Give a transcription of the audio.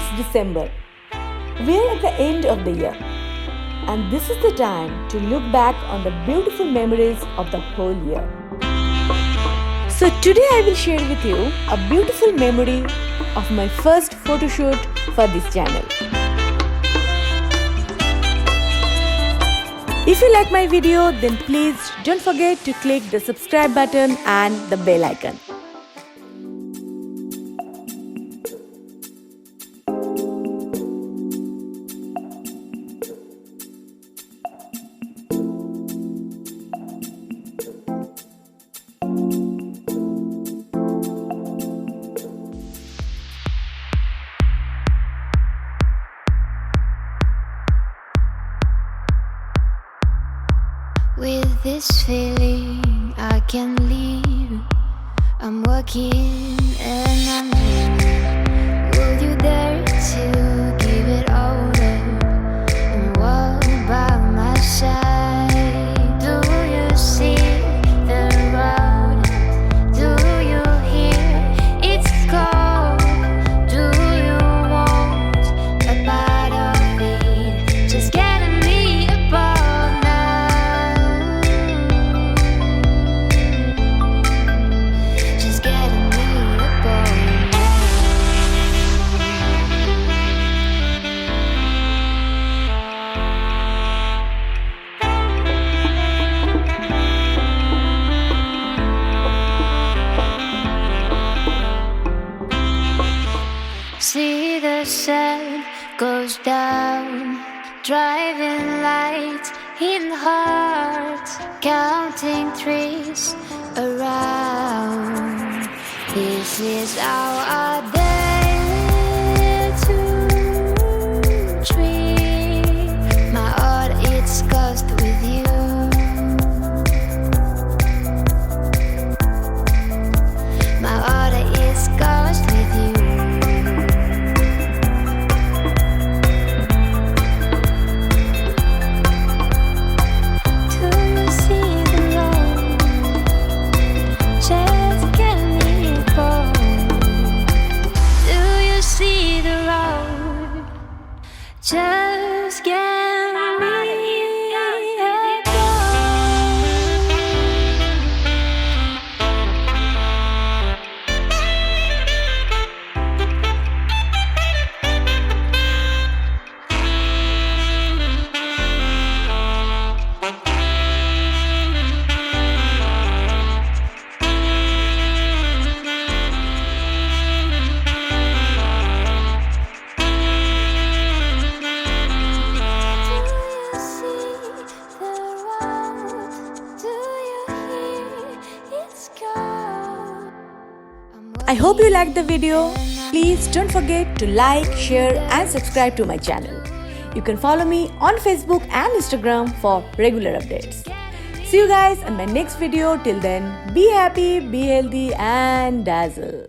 It's December. We're at the end of the year, and this is the time to look back on the beautiful memories of the whole year. So today I will share with you a beautiful memory of my first photo shoot for this channel. If you like my video, then please don't forget to click the subscribe button and the bell icon. With this feeling I can leave. I'm walking and I'm dreaming. Will you dare to give it all up and walk by my side? Do you see the road? Do you hear it's cold? Do you want a part of it? Just getting me apart now. See the sun goes down, driving lights in hearts, counting trees around. This is our day to dream. My heart it's cursed with you. My heart is cursed with you. Just get I hope you liked the video. Please don't forget to like, share and subscribe to my channel. You can follow me on Facebook and Instagram for regular updates. See you guys in my next video. Till then, be happy, be healthy and dazzle.